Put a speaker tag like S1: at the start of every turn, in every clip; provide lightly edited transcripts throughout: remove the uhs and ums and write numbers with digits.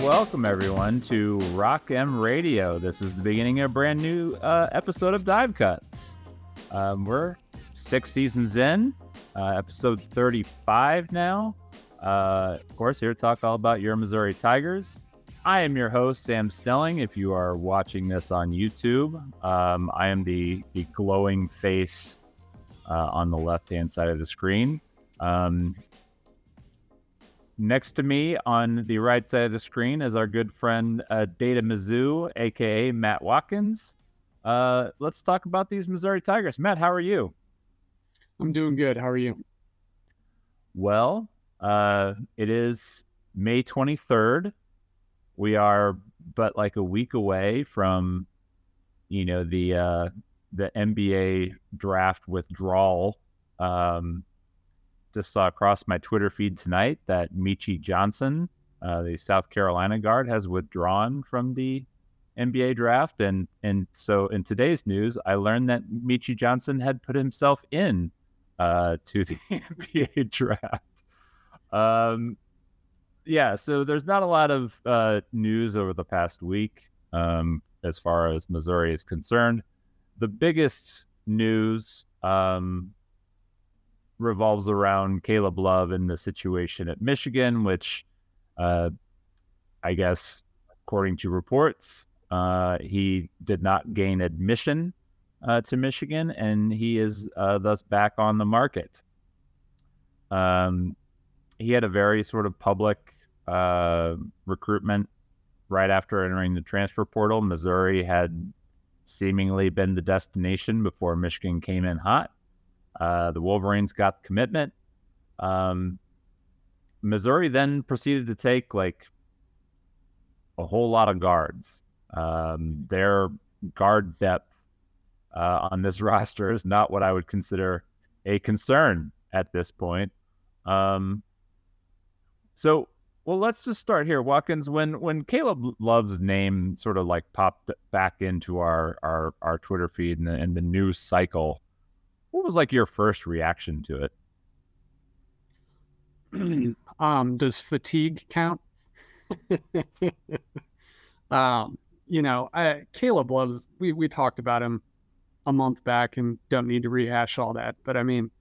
S1: welcome everyone to Rock M Radio. This is the beginning of a brand new episode of Dive Cuts. We're 6 seasons in, episode 35 now. Of course, here to talk all about your Missouri Tigers. I am your host, Sam Snelling. If you are watching this on YouTube, I am the glowing face on the left-hand side of the screen. Next to me on the right side of the screen is our good friend Data Mizzou, aka Matt Watkins. Let's talk about these Missouri Tigers. Matt, how are you?
S2: I'm doing good. How are you?
S1: Well, it is May 23rd. We are but like a week away from, the NBA draft withdrawal. Just saw across my Twitter feed tonight that Michi Johnson, the South Carolina guard, has withdrawn from the NBA draft. And so in today's news, I learned that Michi Johnson had put himself in to the NBA draft. So there's not a lot of news over the past week as far as Missouri is concerned. The biggest news revolves around Caleb Love and the situation at Michigan, which I guess, according to reports, he did not gain admission to Michigan, and he is thus back on the market. He had a very sort of public recruitment right after entering the transfer portal. Missouri had seemingly been the destination before Michigan came in hot. The Wolverines got commitment. Missouri then proceeded to take like a whole lot of guards. Their guard depth on this roster is not what I would consider a concern at this point. Well, let's just start here, Watkins. When Caleb Love's name sort of like popped back into our Twitter feed and the news cycle, what was like your first reaction to
S2: it? Does fatigue count? Caleb Love's, we talked about him a month back and don't need to rehash all that. But I mean,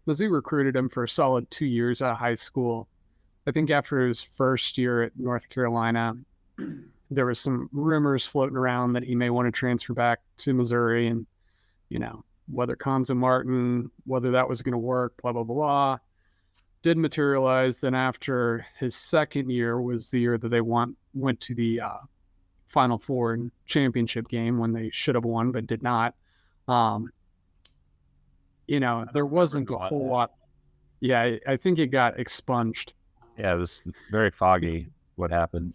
S2: Mizzou recruited him for a solid 2 years out of high school. I think after his first year at North Carolina, there was some rumors floating around that he may want to transfer back to Missouri, and, whether Konza Martin, whether that was going to work, blah, blah, blah, did materialize. Then after his second year was the year that they went to the Final Four and championship game when they should have won but did not. There wasn't a whole lot. Yeah, I think it got expunged.
S1: Yeah, it was very foggy what happened.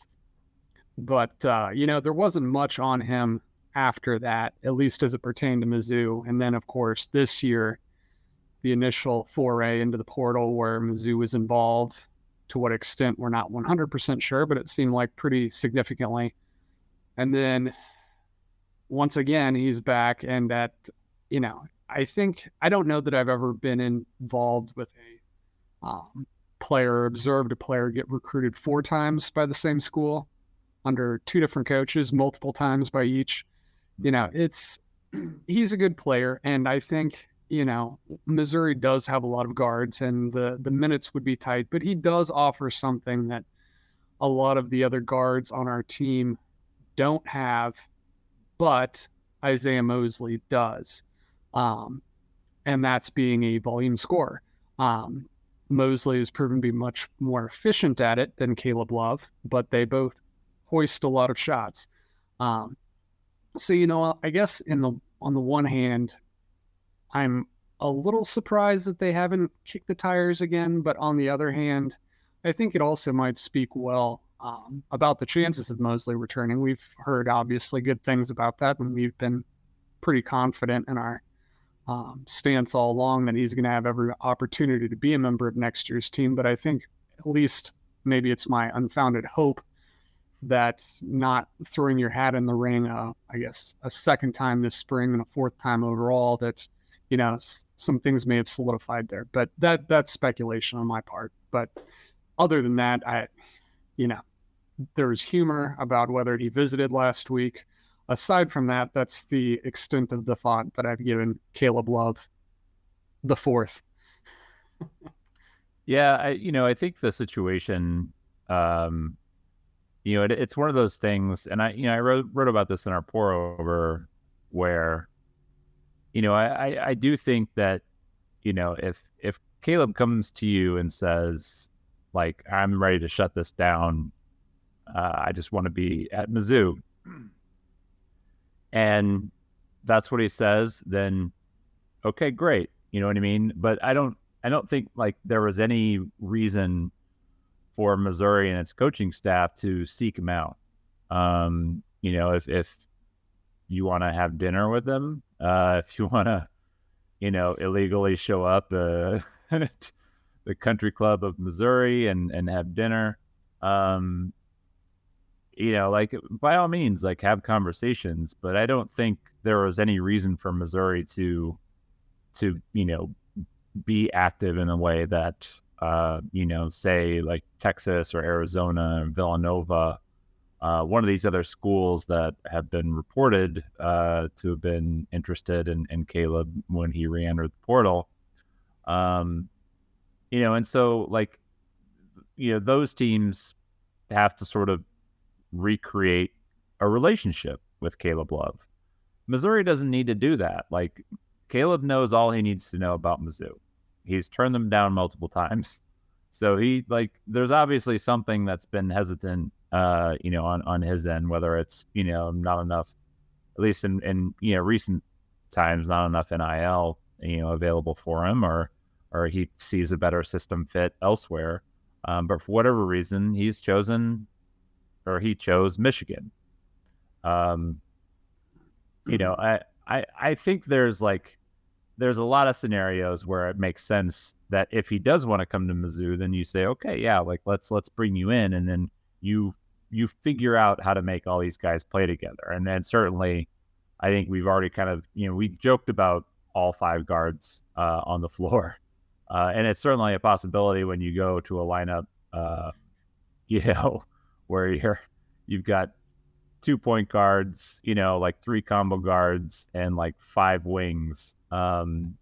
S2: But, there wasn't much on him after that, at least as it pertained to Mizzou. And then, of course, this year, the initial foray into the portal where Mizzou was involved, to what extent we're not 100% sure, but it seemed like pretty significantly. And then once again, he's back, and that, I don't know that I've ever been involved with a player, observed a player get recruited 4 times by the same school under 2 different coaches, multiple times by each. He's a good player, and I think, Missouri does have a lot of guards, and the minutes would be tight, but he does offer something that a lot of the other guards on our team don't have, but Isaiah Mosley does. And that's being a volume scorer. Mosley has proven to be much more efficient at it than Caleb Love, but they both hoist a lot of shots. I guess on the one hand, I'm a little surprised that they haven't kicked the tires again, but on the other hand, I think it also might speak well about the chances of Mosley returning. We've heard obviously good things about that, and we've been pretty confident in our stance all along that he's going to have every opportunity to be a member of next year's team. But I think, at least maybe it's my unfounded hope, that not throwing your hat in the ring, I guess, a second time this spring and a 4th time overall, that, some things may have solidified there. But that's speculation on my part. But other than that, there was humor about whether he visited last week. Aside from that, that's the extent of the thought that I've given Caleb Love the fourth.
S1: Yeah, I think the situation, it's one of those things, and I wrote about this in our pour over, where, I do think that, if Caleb comes to you and says, like, I'm ready to shut this down, I just want to be at Mizzou, and that's what he says, then okay, great. You know what I mean? But I don't think like there was any reason for Missouri and its coaching staff to seek him out. If you want to have dinner with them, if you want to, illegally show up at the country club of Missouri and have dinner, like, by all means, like, have conversations. But I don't think there was any reason for Missouri to be active in a way that, say like Texas or Arizona or Villanova, one of these other schools that have been reported to have been interested in Caleb when he re-entered the portal. And so, like, those teams have to sort of recreate a relationship with Caleb Love. Missouri doesn't need to do that. Like, Caleb knows all he needs to know about Mizzou. He's turned them down multiple times. So there's obviously something that's been hesitant, on his end, whether it's, not enough, at least in recent times, not enough NIL, available for him, or he sees a better system fit elsewhere. But for whatever reason, he chose Michigan. I think there's a lot of scenarios where it makes sense that if he does want to come to Mizzou, then you say, okay, yeah, like let's bring you in, and then you figure out how to make all these guys play together. And then certainly, I think we've already kind of, we joked about all five guards on the floor, and it's certainly a possibility when you go to a lineup, where you've got 2 point guards, like 3 combo guards and like 5 wings, and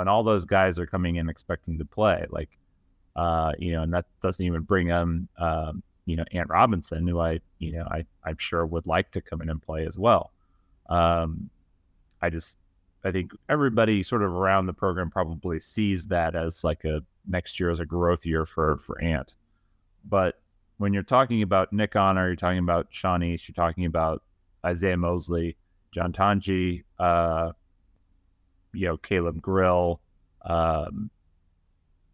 S1: all those guys are coming in expecting to play, like, and that doesn't even bring them, Ant Robinson, who I'm sure would like to come in and play as well. I think everybody sort of around the program probably sees that as like next year as a growth year for Ant. But when you're talking about Nick Honor, you're talking about Sean East, you're talking about Isaiah Mosley, John Tanji, Caleb Grill,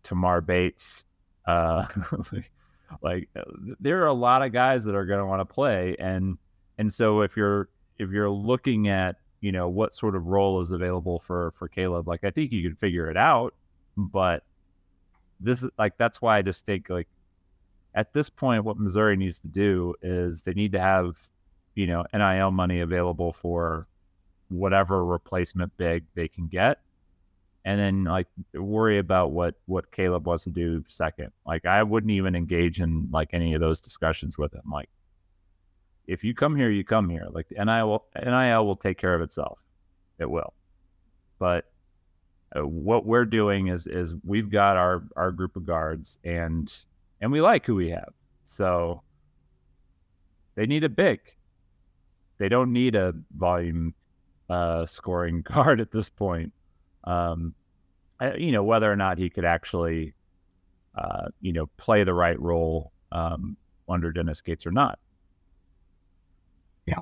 S1: Tamar Bates, like there are a lot of guys that are going to want to play, and so if you're looking at what sort of role is available for Caleb, like, I think you can figure it out. But this is like, that's why I just think, like, at this point, what Missouri needs to do is they need to have, NIL money available for whatever replacement big they can get. And then, like, worry about what Caleb wants to do second. Like, I wouldn't even engage in like any of those discussions with him. Like, if you come here, you come here. Like, the NIL will take care of itself. It will. But what we're doing is we've got our group of guards, and we like who we have. So they need a big. They don't need a volume scoring guard at this point. Whether or not he could actually, play the right role under Dennis Gates or not.
S2: Yeah.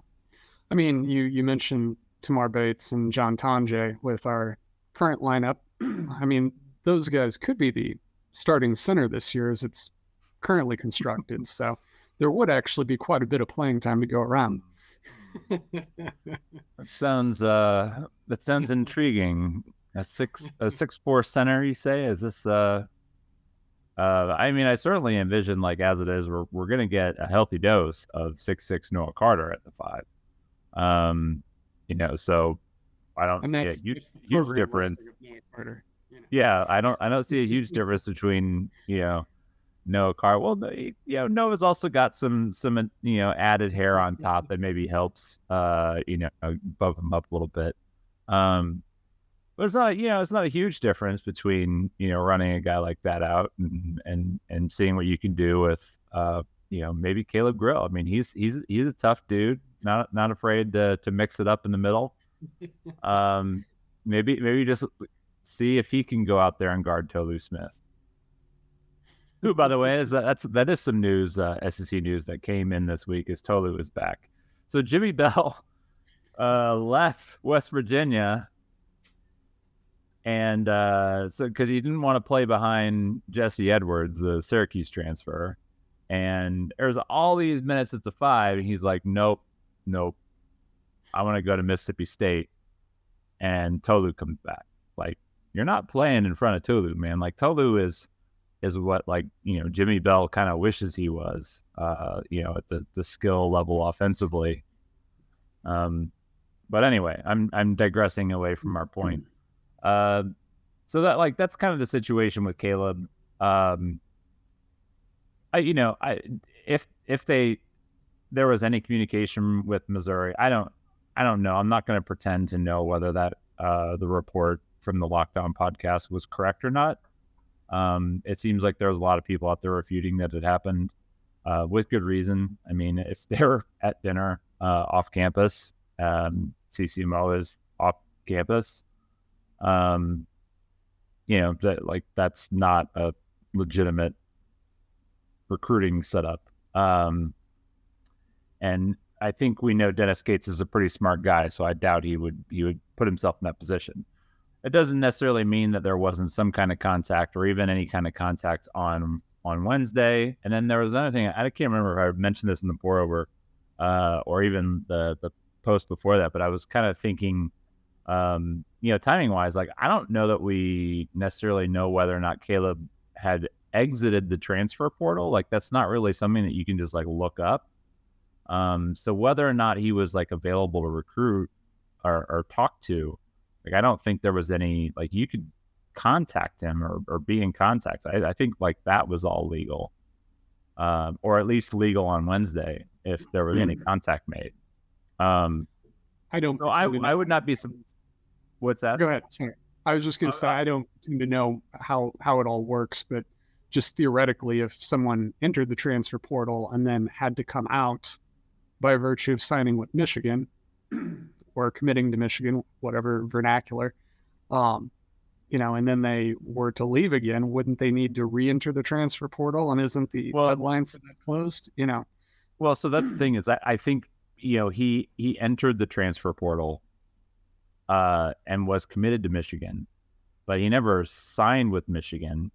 S2: I mean, you mentioned Tamar Bates and John Tanji with our current lineup. I mean, those guys could be the starting center this year as it's currently constructed. So there would actually be quite a bit of playing time to go around.
S1: That sounds intriguing. A 6'4" center, you say? Is this I mean, I certainly envision, like, as it is, we're gonna get a healthy dose of 6'6" Noah Carter at the 5. So I don't see a huge difference.
S2: Carter,
S1: Yeah, I don't see a huge difference between Noah Carr. Well, Noah's also got some added hair on top that maybe helps bump him up a little bit. But it's not a huge difference between running a guy like that out and seeing what you can do with maybe Caleb Grill. I mean, he's a tough dude, not afraid to mix it up in the middle. Maybe just see if he can go out there and guard Tolu Smith, who, by the way, that is some news, SEC news that came in this week, is Tolu is back. So Jimmy Bell left West Virginia. And so because he didn't want to play behind Jesse Edwards, the Syracuse transfer, and there's all these minutes at the 5, and he's like, nope, I want to go to Mississippi State. And Tolu comes back. Like, you're not playing in front of Tolu, man. Like, Tolu is what, like, Jimmy Bell kind of wishes he was, at the skill level offensively. But anyway, I'm digressing away from our point. So that's kind of the situation with Caleb. If there was any communication with Missouri, I don't know. I'm not going to pretend to know whether that the report from the Lockdown podcast was correct or not. It seems like there was a lot of people out there refuting that it happened, with good reason. I mean, if they're at dinner off campus, CCMO is off campus. That's not a legitimate recruiting setup. And I think we know Dennis Gates is a pretty smart guy, so I doubt he would put himself in that position. It doesn't necessarily mean that there wasn't some kind of contact or even any kind of contact on Wednesday. And then there was another thing. I can't remember if I mentioned this in the pour over, or even the post before that, but I was kind of thinking, timing wise, like, I don't know that we necessarily know whether or not Caleb had exited the transfer portal. Like, that's not really something that you can just like look up. So whether or not he was like available to recruit or talk to, like, I don't think there was any, like, you could contact him or be in contact. I think like that was all legal, or at least legal on Wednesday if there was any contact made.
S2: I don't.
S1: So I would not be some. What's that?
S2: Go ahead. Sorry. I was just going to say, I don't seem to know how it all works, but just theoretically, if someone entered the transfer portal and then had to come out by virtue of signing with Michigan or committing to Michigan, whatever vernacular, and then they were to leave again, wouldn't they need to re-enter the transfer portal? And isn't the deadline for that closed?
S1: Well, so that's the thing is, I think, he entered the transfer portal and was committed to Michigan, but he never signed with Michigan.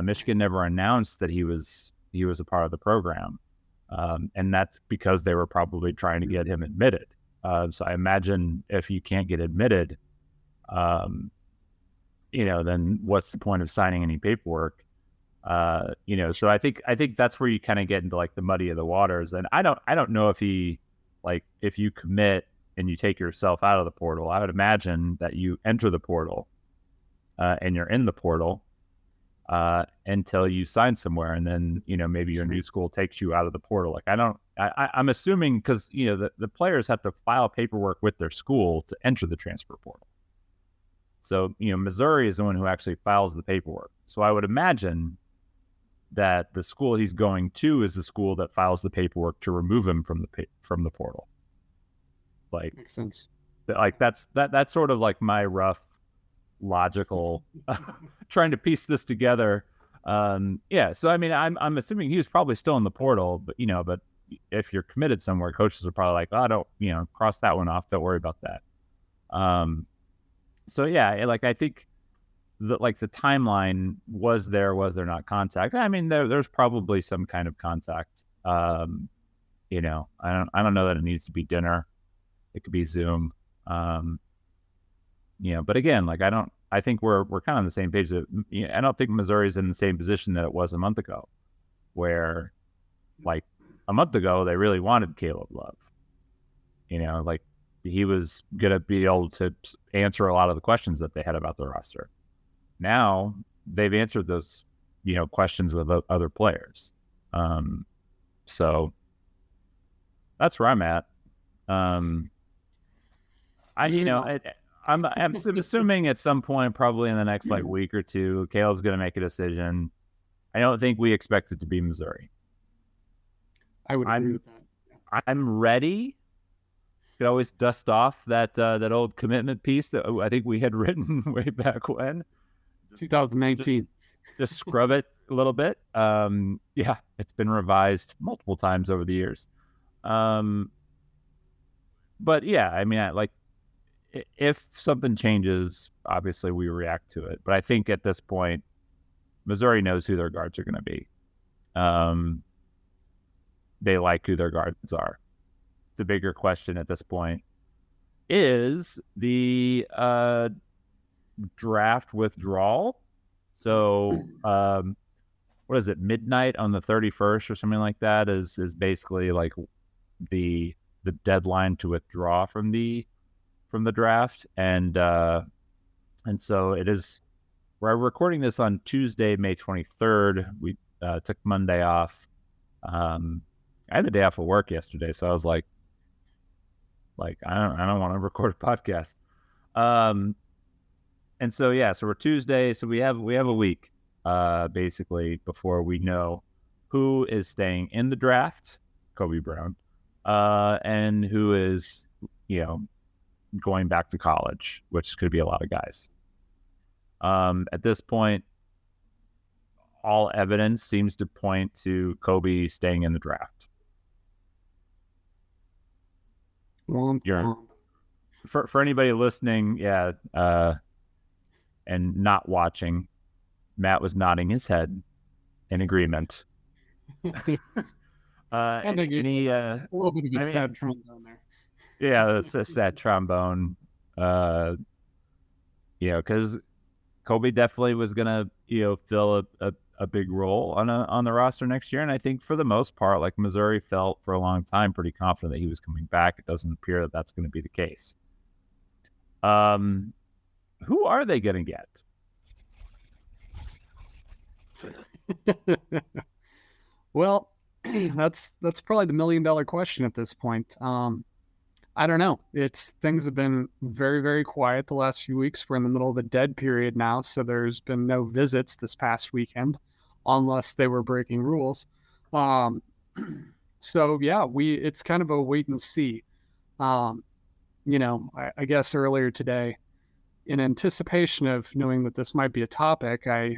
S1: Michigan never announced that he was a part of the program, and that's because they were probably trying to get him admitted. So I imagine if you can't get admitted, then what's the point of signing any paperwork? So I think that's where you kind of get into like the muddy of the waters. And I don't know if he, like, if you commit and you take yourself out of the portal, I would imagine that you enter the portal, and you're in the portal until you sign somewhere, and then maybe your new school takes you out of the portal. Like, I'm assuming, because the players have to file paperwork with their school to enter the transfer portal. So Missouri is the one who actually files the paperwork. So I would imagine that the school he's going to is the school that files the paperwork to remove him from the portal. Like,
S2: makes sense.
S1: Like that's sort of like my rough logical trying to piece this together. So I mean, I'm assuming he was probably still in the portal, but if you're committed somewhere, coaches are probably like, oh, don't cross that one off, don't worry about that. So yeah, like, I think the timeline, was there not contact? I mean, there's probably some kind of contact. I don't know that it needs to be dinner. It could be Zoom. But again, like, I think we're kind of on the same page. I don't think Missouri's in the same position that it was a month ago, where, like, a month ago they really wanted Caleb Love. Like, he was going to be able to answer a lot of the questions that they had about the roster. Now they've answered those, questions with other players. So that's where I'm at. I'm assuming at some point, probably in the next week or two, Caleb's going to make a decision. I don't think we expect it to be Missouri.
S2: I would agree with that.
S1: I'm ready. Could always dust off that old commitment piece that I think we had written way back when.
S2: 2019.
S1: Just scrub it a little bit. It's been revised multiple times over the years. But yeah, I mean, if something changes, obviously we react to it. But I think at this point, Missouri knows who their guards are going to be. They like who their guards are. The bigger question at this point is the draft withdrawal. So, what is it? Midnight on the 31st or something like that is basically like the deadline to withdraw from the draft, and so it is. We're recording this on Tuesday, May 23rd. We took Monday off. I had the day off of work yesterday, so I was like I don't want to record a podcast. And so we're Tuesday, so we have a week basically before we know who is staying in the draft, Kobe Brown, and who is going back to college, which could be a lot of guys. At this point, all evidence seems to point to Kobe staying in the draft. For anybody listening, and not watching, Matt was nodding his head in agreement.
S2: A little bit of a sad trombone there.
S1: Yeah, it's a sad trombone. Because Kobe definitely was gonna, fill a big role on the roster next year, and I think for the most part, like Missouri felt for a long time pretty confident that he was coming back. It doesn't appear that that's going to be the case. Who are they going to get?
S2: Well, that's probably the $1 million question at this point. I don't know. Things have been very, very quiet the last few weeks. We're in the middle of a dead period now, so there's been no visits this past weekend, unless they were breaking rules. So yeah, it's kind of a wait and see. I guess earlier today, in anticipation of knowing that this might be a topic, I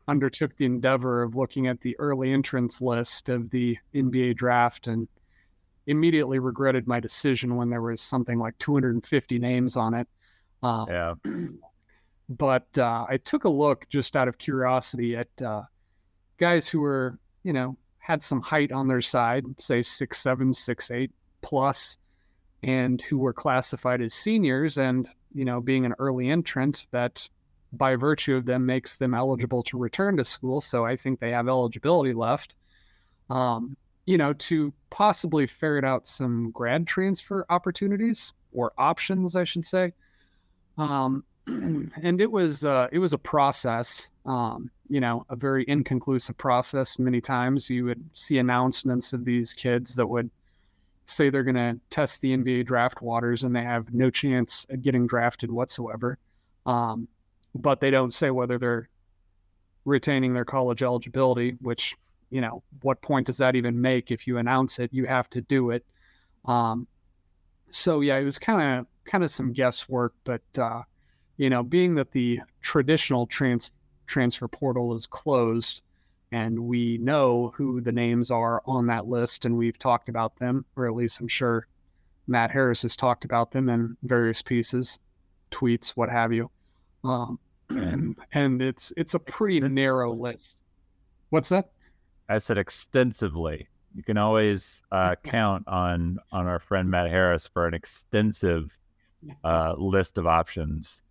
S2: undertook the endeavor of looking at the early entrance list of the NBA draft and immediately regretted my decision when there was something like 250 names on it. But I took a look just out of curiosity at guys who were, had some height on their side, say 6'7", 6'8" plus, and who were classified as seniors, and, being an early entrant, that by virtue of them makes them eligible to return to school. So I think they have eligibility left. To possibly ferret out some grad transfer opportunities or options, I should say. And it was a process, a very inconclusive process. Many times you would see announcements of these kids that would say they're going to test the NBA draft waters and they have no chance at getting drafted whatsoever. But they don't say whether they're retaining their college eligibility, which, what point does that even make? If you announce it, you have to do it. So yeah, it was kind of some guesswork, but being that the traditional transfer portal is closed and we know who the names are on that list and we've talked about them, or at least I'm sure Matt Harris has talked about them in various pieces, tweets, what have you. And it's a pretty narrow list. What's that?
S1: I said extensively. You can always count on our friend Matt Harris for an extensive list of options.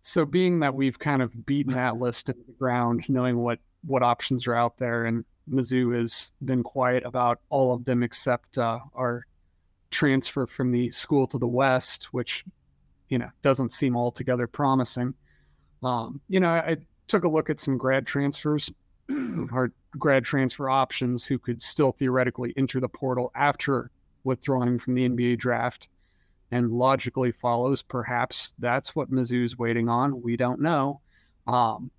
S2: So being that we've kind of beaten that list into the ground, knowing what options are out there, and Mizzou has been quiet about all of them except our transfer from the school to the west, which, doesn't seem altogether promising. I took a look at some grad transfers or grad transfer options who could still theoretically enter the portal after withdrawing from the NBA draft, and logically follows perhaps that's what Mizzou's waiting on. We don't know. And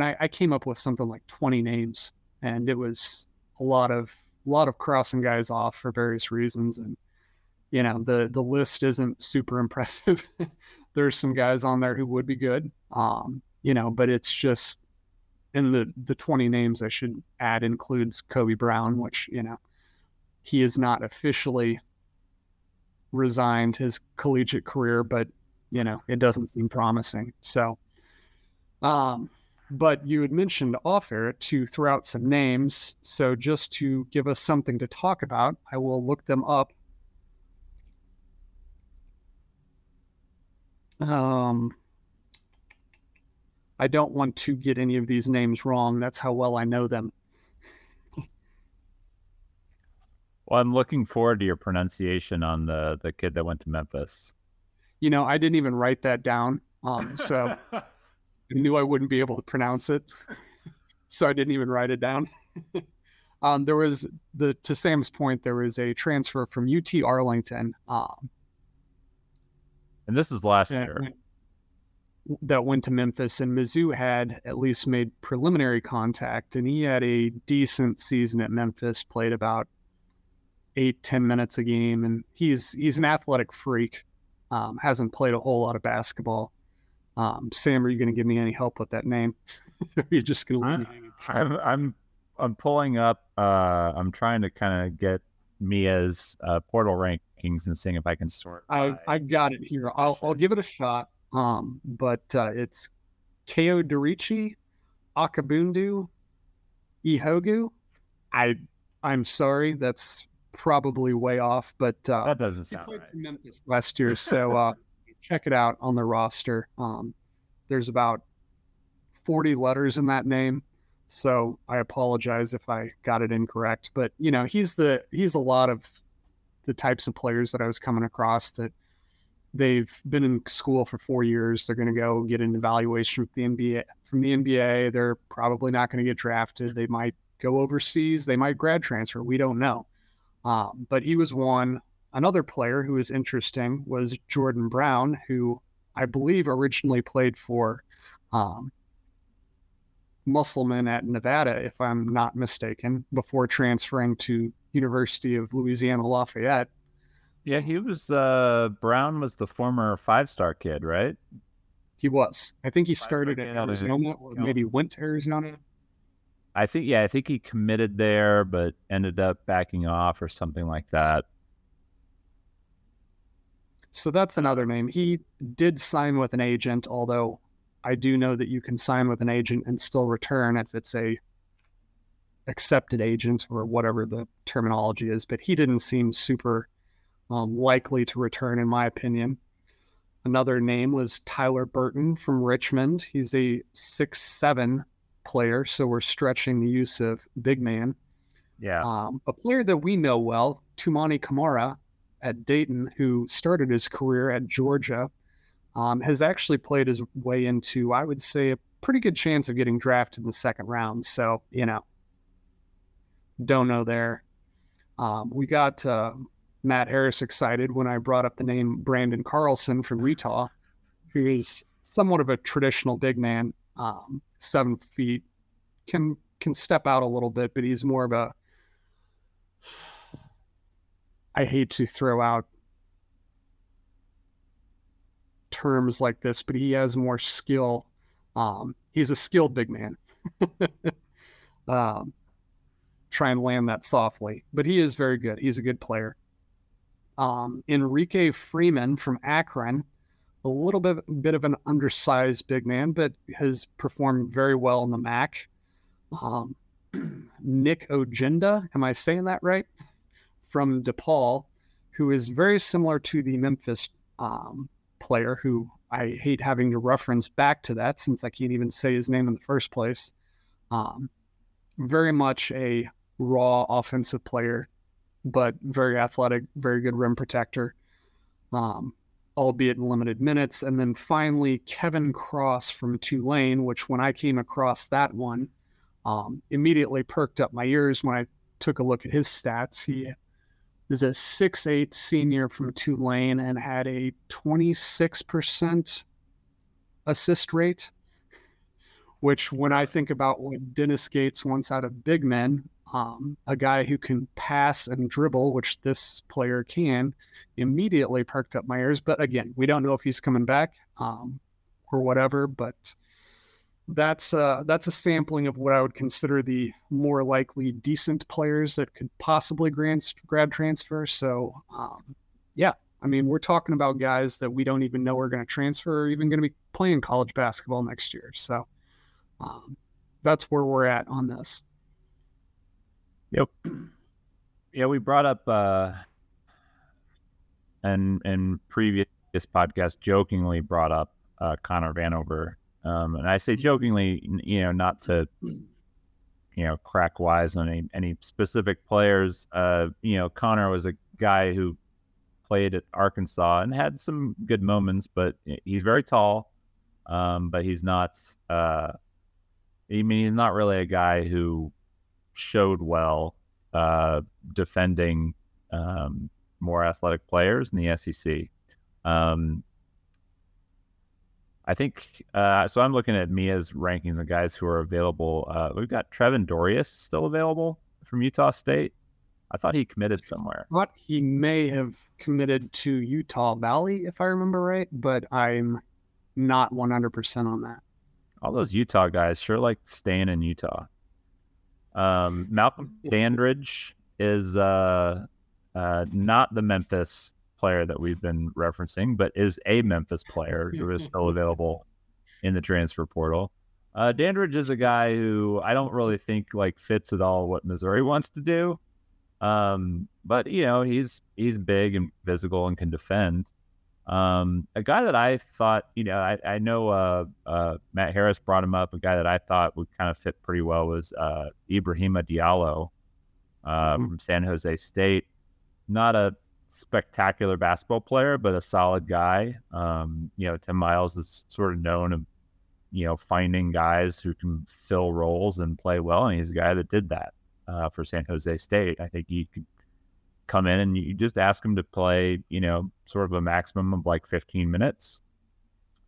S2: I came up with something like 20 names, and it was a lot of crossing guys off for various reasons. And the list isn't super impressive. There's some guys on there who would be good, but it's just, in the 20 names I should add includes Kobe Brown, which he is not officially resigned his collegiate career, but it doesn't seem promising. So, but you had mentioned off air to throw out some names. So just to give us something to talk about, I will look them up. I don't want to get any of these names wrong. That's how well I know them.
S1: Well, I'm looking forward to your pronunciation on the kid that went to Memphis.
S2: I didn't even write that down. So I knew I wouldn't be able to pronounce it. So I didn't even write it down. There was to Sam's point, there was a transfer from UT Arlington.
S1: And this is last year.
S2: That went to Memphis, and Mizzou had at least made preliminary contact, and he had a decent season at Memphis, played about 8-10 minutes a game, and he's an athletic freak. Hasn't played a whole lot of basketball. Sam, are you going to give me any help with that name? Or are you just going to leave me hanging?
S1: I'm pulling up. I'm trying to kind of get Mia's portal rankings and seeing if I can sort.
S2: I got it here. I'll give it a shot. But it's Keo Dorichi, Akabundu, Ihogu. I'm sorry, that's probably way off, but
S1: that doesn't sound
S2: he played
S1: right.
S2: for Memphis last year, so check it out on the roster. There's about 40 letters in that name, so I apologize if I got it incorrect. But he's a lot of the types of players that I was coming across that they've been in school for 4 years. They're going to go get an evaluation from the NBA. They're probably not going to get drafted. They might go overseas. They might grad transfer. We don't know. But he was one. Another player who was interesting was Jordan Brown, who I believe originally played for Musselman at Nevada, if I'm not mistaken, before transferring to University of Louisiana Lafayette.
S1: Yeah, he was Brown was the former 5-star kid, right?
S2: He was. I think he started at Arizona, or maybe went to Arizona.
S1: I think he committed there, but ended up backing off or something like that.
S2: So that's another name. He did sign with an agent, although I do know that you can sign with an agent and still return if it's a accepted agent or whatever the terminology is. But he didn't seem super likely to return, in my opinion. Another name was Tyler Burton from Richmond. He's a 6'7" player, so we're stretching the use of big man.
S1: Yeah.
S2: A player that we know well, Tumani Kamara at Dayton, who started his career at Georgia, has actually played his way into, I would say, a pretty good chance of getting drafted in the second round. So, don't know there. We got Matt Harris excited when I brought up the name Brandon Carlson from Utah, who is somewhat of a traditional big man, 7 feet, can step out a little bit, but he's more of a, I hate to throw out terms like this, but he has more skill. He's a skilled big man. Try and land that softly, but he is very good. He's a good player. Enrique Freeman from Akron, a little bit of an undersized big man, but has performed very well in the MAC. Nick Ojenda, am I saying that right? From DePaul, who is very similar to the Memphis player, who I hate having to reference back to that since I can't even say his name in the first place. Very much a raw offensive player, but very athletic, very good rim protector. A albeit in limited minutes. And then finally, Kevin Cross from Tulane, which when I came across that one, immediately perked up my ears when I took a look at his stats. He is a 6'8" senior from Tulane and had a 26% assist rate, which when I think about what Dennis Gates wants out of big men, a guy who can pass and dribble, which this player can, immediately perked up my ears. But again, we don't know if he's coming back or whatever, but that's a sampling of what I would consider the more likely decent players that could possibly grad transfer. So, yeah, I mean, we're talking about guys that we don't even know are going to transfer or even going to be playing college basketball next year. So that's where we're at on this.
S1: Yep. Yeah, we brought up and previous podcast jokingly brought up Connor Vanover. And I say jokingly, not to, crack wise on any specific players. Connor was a guy who played at Arkansas and had some good moments, but he's very tall. But he's not, he's not really a guy who showed well defending more athletic players in the SEC. I think so. I'm looking at Mia's rankings of guys who are available. We've got Trevin Dorius still available from Utah State. I thought he committed somewhere.
S2: I thought he may have committed to Utah Valley, if I remember right, but I'm not 100% on that.
S1: All those Utah guys sure like staying in Utah. Malcolm Dandridge is not the Memphis player that we've been referencing, but is a Memphis player who is still available in the transfer portal. Dandridge is a guy who I don't really think fits at all what Missouri wants to do. But he's big and physical and can defend. A guy that I thought, I know Matt Harris brought him up. A guy that I thought would kind of fit pretty well was Ibrahima Diallo from San Jose State. Not a spectacular basketball player, but a solid guy. Tim Miles is sort of known of, finding guys who can fill roles and play well, and he's a guy that did that for San Jose State. I think he could come in and you just ask him to play, sort of a maximum of 15 minutes,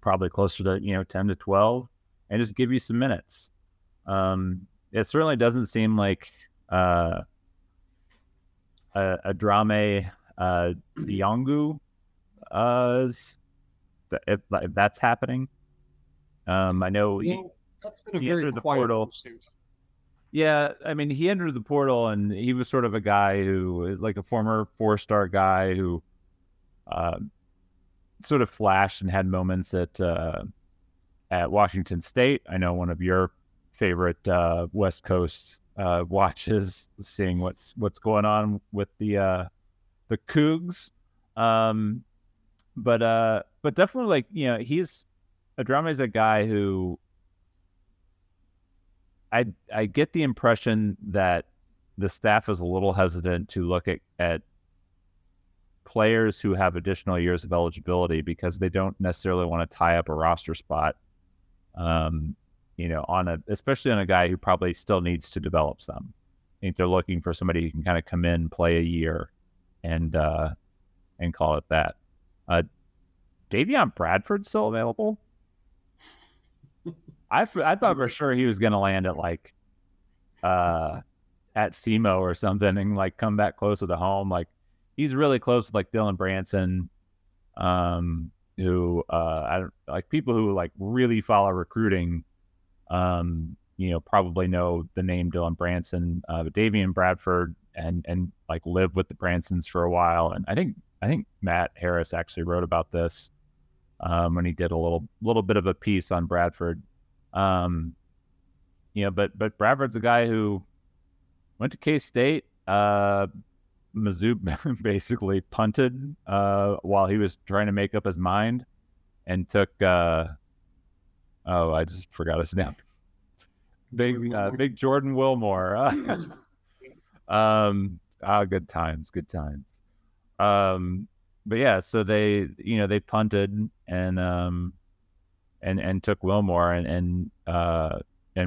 S1: probably closer to, 10 to 12, and just give you some minutes. It certainly doesn't seem like a Drame Diongu if that's happening. I know
S2: that's been a very quiet pursuit.
S1: Yeah, I mean, he entered the portal and he was sort of a guy who is like a former 4-star guy who sort of flashed and had moments at Washington State. I know one of your favorite West Coast watches, seeing what's going on with the Cougs. But definitely Adrame is a guy who I get the impression that the staff is a little hesitant to look at players who have additional years of eligibility because they don't necessarily want to tie up a roster spot, especially on a guy who probably still needs to develop some. I think they're looking for somebody who can kind of come in, play a year, and call it that. Davion Bradford's still available. I thought for sure he was going to land at SEMO or something and come back closer to home. He's really close with Dylan Branson, who I don't people who really follow recruiting. Probably know the name Dylan Branson, but Davion Bradford and lived with the Bransons for a while. And I think Matt Harris actually wrote about this when he did a little bit of a piece on Bradford. But Bradford's a guy who went to K-State. Mizzou basically punted while he was trying to make up his mind, and took. I just forgot his name. Big Jordan Wilmore. Good times. yeah, so they punted and took Wilmore, and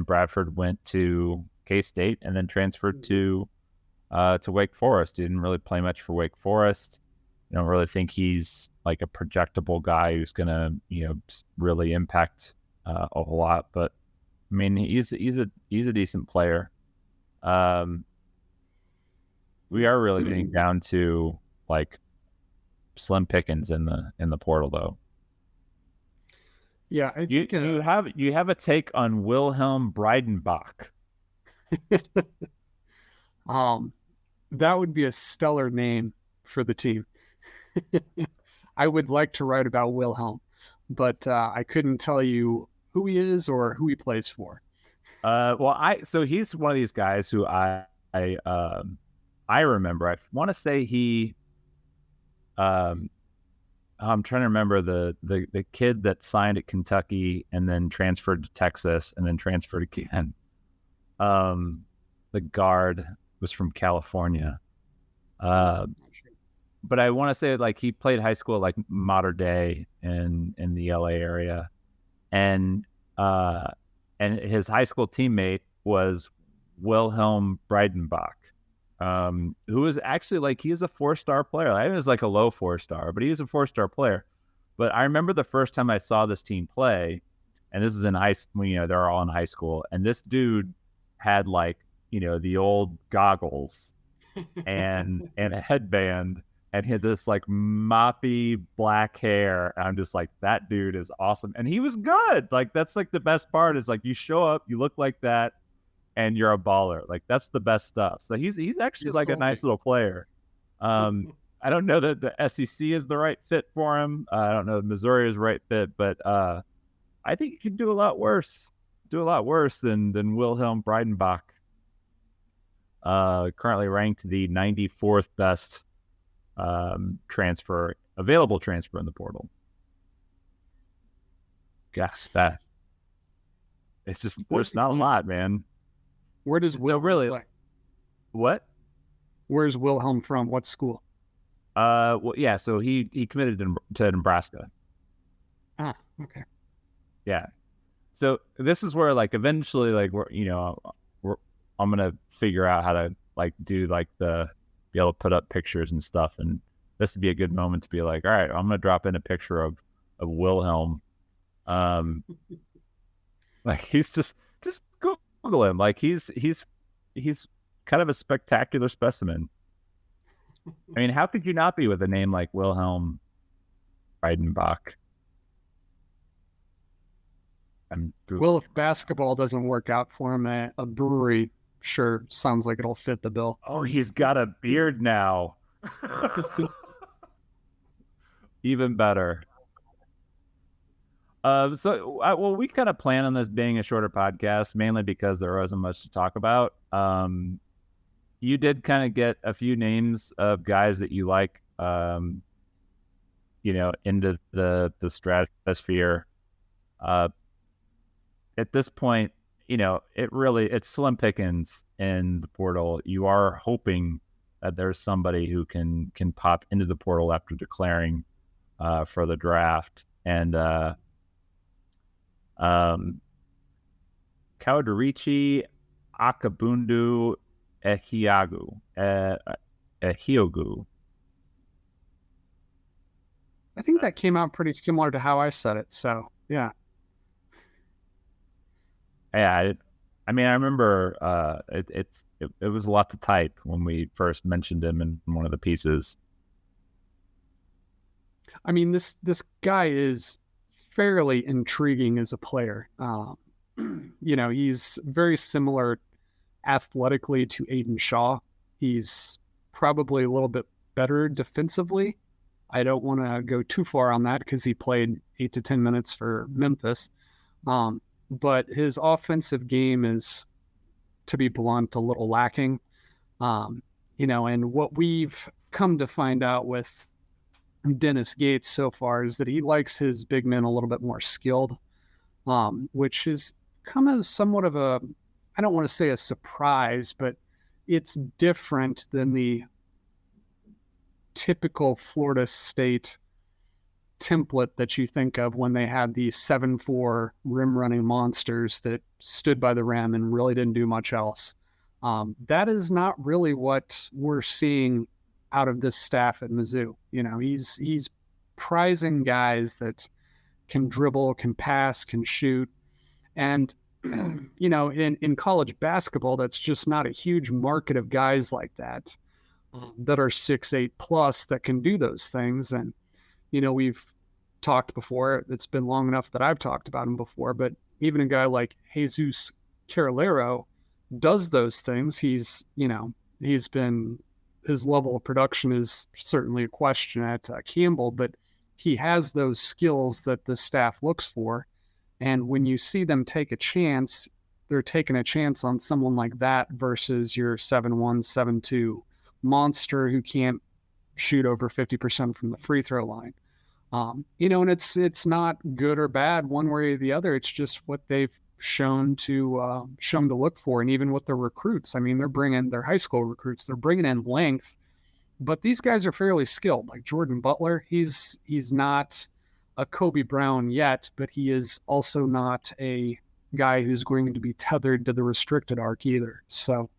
S1: Bradford went to K-State and then transferred to Wake Forest. He didn't really play much for Wake Forest. I don't really think he's like a projectable guy who's gonna really impact a whole lot. But I mean, he's a decent player. We are really getting down to like slim pickings in the portal, though.
S2: Yeah, I think
S1: You have a take on Wilhelm Breidenbach.
S2: that would be a stellar name for the team. I would like to write about Wilhelm, but I couldn't tell you who he is or who he plays for.
S1: So he's one of these guys who I remember. I want to say I'm trying to remember the kid that signed at Kentucky and then transferred to Texas and then transferred again. The guard was from California. But I want to say like he played high school like Mater Dei in the LA area, and his high school teammate was Wilhelm Breidenbach, who was actually like he is a 4-star player. I think it was like a low 4-star, but he is a 4-star player. But I remember the first time I saw this team play, and this is in high school. They're all in high school, and this dude had like the old goggles and a headband. And he had this like moppy black hair. And I'm just like, that dude is awesome. And he was good. Like, that's like the best part is like you show up, you look like that, and you're a baller. Like, that's the best stuff. So he's actually like a nice little player. I don't know that the SEC is the right fit for him. I don't know if Missouri is the right fit, but I think he could do a lot worse. Do a lot worse than Wilhelm Breidenbach. Currently ranked the 94th best available transfer in the portal. Gosh, it's just there's not a lot, man.
S2: Where does Wilhelm play?
S1: What?
S2: Where's Wilhelm from? What school?
S1: Well, yeah. So he committed to Nebraska.
S2: Ah, okay.
S1: Yeah. So this is where like eventually like I'm gonna figure out how to like do like be able to put up pictures and stuff, and this would be a good moment to be like, all right, I'm gonna drop in a picture of Wilhelm. Like he's just Google him. Like he's kind of a spectacular specimen. I mean, how could you not be with a name like Wilhelm Breidenbach?
S2: Well, if basketball doesn't work out for him, a brewery sure sounds like it'll fit the bill.
S1: Oh, he's got a beard now. Even better. Well, we kind of plan on this being a shorter podcast, mainly because there wasn't much to talk about. You did kind of get a few names of guys that you like, into the stratosphere. At this point, it's slim pickings in the portal. You are hoping that there's somebody who can pop into the portal after declaring for the draft. And Kaudarichi Akabundu Ehiogu.
S2: I think that came out pretty similar to how I said it. So, yeah.
S1: Yeah, I mean, I remember it was a lot to type when we first mentioned him in one of the pieces.
S2: I mean, this guy is fairly intriguing as a player. He's very similar athletically to Aiden Shaw. He's probably a little bit better defensively. I don't want to go too far on that because he played 8 to 10 minutes for Memphis. But his offensive game is, to be blunt, a little lacking. And what we've come to find out with Dennis Gates so far is that he likes his big men a little bit more skilled, which has come as somewhat of a, I don't want to say a surprise, but it's different than the typical Florida State template that you think of when they had these 7'4" rim running monsters that stood by the rim and really didn't do much else. That is not really what we're seeing out of this staff at Mizzou. You know, he's prizing guys that can dribble, can pass, can shoot. And, you know, in college basketball, that's just not a huge market of guys like that that are 6'8" plus that can do those things. And, you know, we've talked before. It's been long enough that I've talked about him before, but even a guy like Jesus Carolero does those things. He's been, his level of production is certainly a question at Campbell, but he has those skills that the staff looks for. And when you see them take a chance, they're taking a chance on someone like that versus your 7'1", 7'2" monster who can't shoot over 50% from the free throw line. You know, and it's not good or bad one way or the other. It's just what they've shown to look for. And even with the recruits, I mean, they're bringing their high school recruits, they're bringing in length, but these guys are fairly skilled. Like Jordan Butler, he's not a Kobe Brown yet, but he is also not a guy who's going to be tethered to the restricted arc either. So,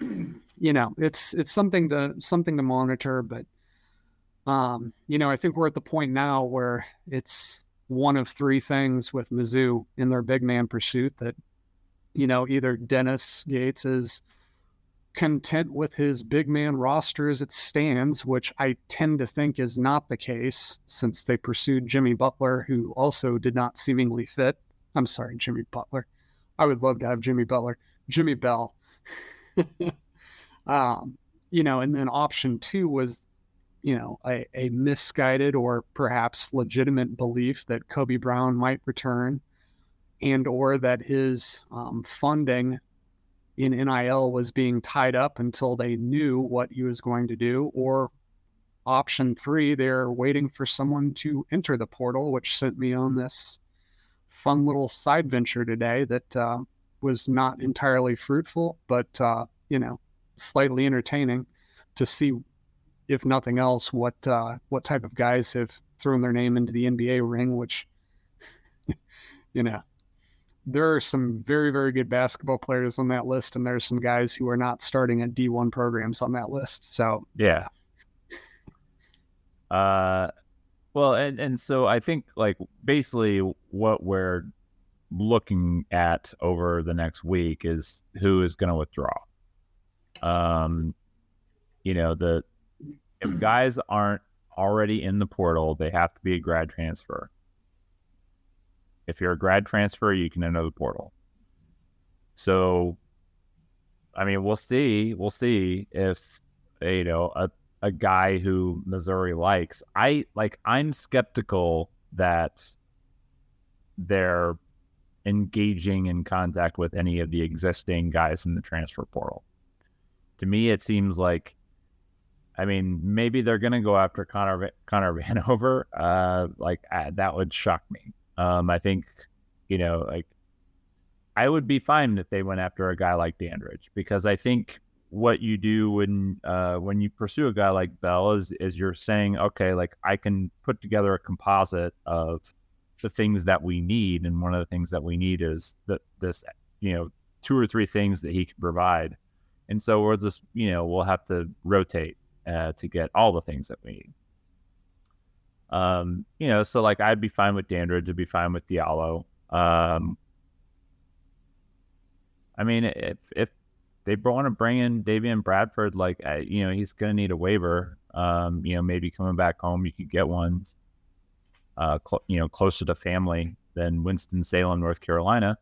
S2: you know, it's something to monitor, but you know, I think we're at the point now where it's one of three things with Mizzou in their big man pursuit that, you know, either Dennis Gates is content with his big man roster as it stands, which I tend to think is not the case since they pursued Jimmy Butler, who also did not seemingly fit. I'm sorry, Jimmy Butler. I would love to have Jimmy Butler. Jimmy Bell. You know, and then option two was, you know, a misguided or perhaps legitimate belief that Kobe Brown might return, and or that his funding in NIL was being tied up until they knew what he was going to do. Or option three, they're waiting for someone to enter the portal, which sent me on this fun little side venture today that was not entirely fruitful, but, you know, slightly entertaining to see, if nothing else, what type of guys have thrown their name into the NBA ring, which, you know, there are some very, very good basketball players on that list, and there's some guys who are not starting at D1 programs on that list. So,
S1: yeah. Well, and so I think, like, basically what we're looking at over the next week is who is going to withdraw. You know, if guys aren't already in the portal, they have to be a grad transfer. If you're a grad transfer, you can enter the portal. So, I mean, we'll see if, you know, a guy who Missouri likes. I'm skeptical that they're engaging in contact with any of the existing guys in the transfer portal. To me, it seems like, I mean, maybe they're going to go after Connor Vanover. That would shock me. I think, you know, like, I would be fine if they went after a guy like Dandridge, because I think what you do when you pursue a guy like Bell is you're saying, okay, like, I can put together a composite of the things that we need, and one of the things that we need is this, you know, 2 or 3 things that he can provide, and so we'll just, you know, we'll have to rotate to get all the things that we need. You know, so, like, I'd be fine with Dandridge, I'd be fine with Diallo. I mean, if they want to bring in Davian Bradford, like, you know, he's going to need a waiver. You know, maybe coming back home, you could get one, you know, closer to family than Winston-Salem, North Carolina.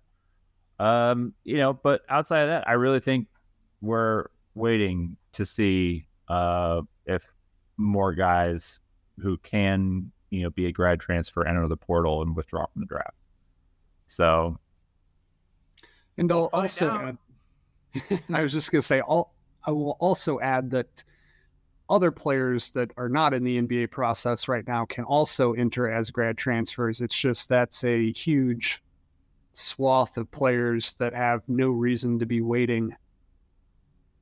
S1: You know, but outside of that, I really think we're waiting to see if more guys who can, you know, be a grad transfer enter the portal and withdraw from the draft. So,
S2: and I'll also add, I was just going to say, I will also add that other players that are not in the NBA process right now can also enter as grad transfers. It's just that's a huge swath of players that have no reason to be waiting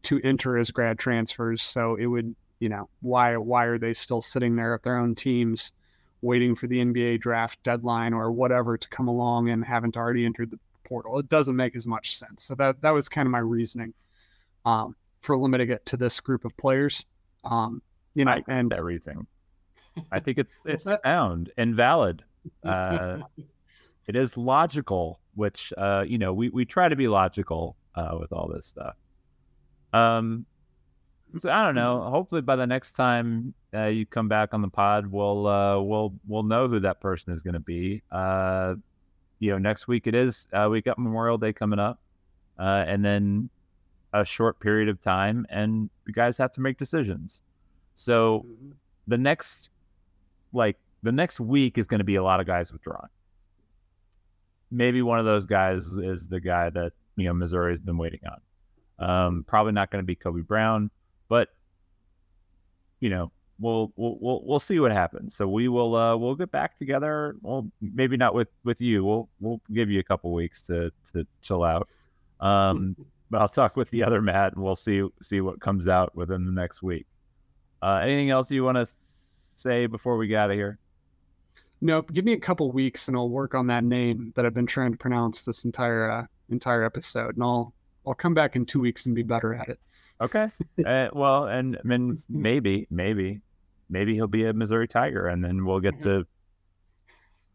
S2: to enter as grad transfers. So it would why are they still sitting there at their own teams waiting for the NBA draft deadline or whatever to come along and haven't already entered the portal? It doesn't make as much sense. So that was kind of my reasoning for limiting it to this group of players. And
S1: everything. I think it's sound and valid. It is logical, which we try to be logical with all this stuff. So I don't know. Hopefully by the next time you come back on the pod, we'll know who that person is going to be. Next week we got Memorial Day coming up, and then a short period of time, and you guys have to make decisions. So the next week is going to be a lot of guys withdrawing. Maybe one of those guys is the guy that Missouri has been waiting on. Probably not going to be Kobe Brown, but we'll see what happens. So we'll get back together. Well, maybe not with you. We'll give you a couple weeks to chill out. But I'll talk with the other Matt, and we'll see what comes out within the next week. Anything else you want to say before we get out of here?
S2: Nope. Give me a couple weeks, and I'll work on that name that I've been trying to pronounce this entire episode, and I'll come back in 2 weeks and be better at it.
S1: Okay. Well, and I mean, maybe he'll be a Missouri Tiger, and then we'll get to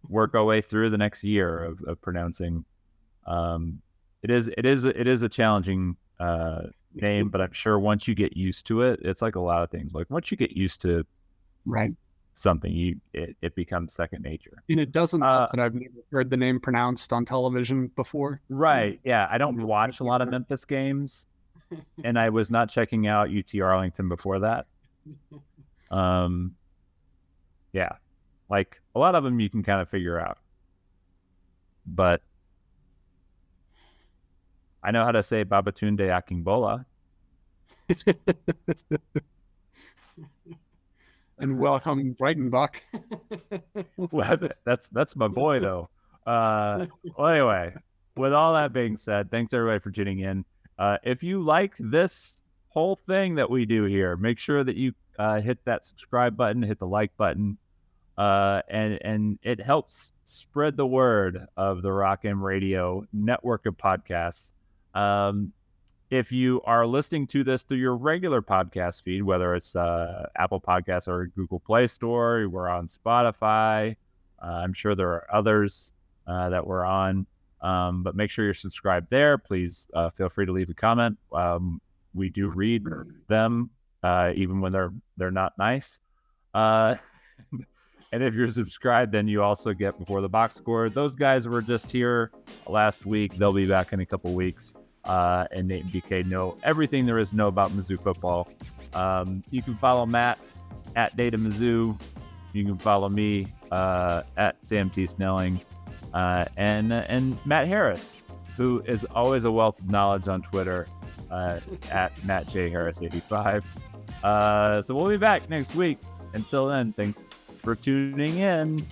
S1: work our way through the next year of pronouncing. It is a challenging name, but I'm sure once you get used to it, it's like a lot of things. Like once you get used to something, it becomes second nature.
S2: And it doesn't help that I've never heard the name pronounced on television before.
S1: Right. Yeah. I don't watch a lot of Memphis games, and I was not checking out UT Arlington before that. Yeah. Like a lot of them you can kind of figure out. But I know how to say Babatunde Akingbola.
S2: And welcome Breitenbach.
S1: Well, that's my boy though. Well, anyway, with all that being said, thanks everybody for tuning in. If you liked this whole thing that we do here, make sure that you hit that subscribe button, hit the like button, and it helps spread the word of the Rock M Radio network of podcasts. If you are listening to this through your regular podcast feed, whether it's Apple Podcasts or Google Play Store, we're on Spotify. I'm sure there are others that we're on, but make sure you're subscribed there. Please feel free to leave a comment. We do read them, even when they're not nice. And if you're subscribed, then you also get Before the Box Score. Those guys were just here last week. They'll be back in a couple weeks. And Nate and BK know everything there is to know about Mizzou football. You can follow Matt at Data Mizzou. You can follow me at Sam T. Snelling, and Matt Harris, who is always a wealth of knowledge on Twitter at Matt J. Harris 85. So we'll be back next week. Until then, thanks for tuning in.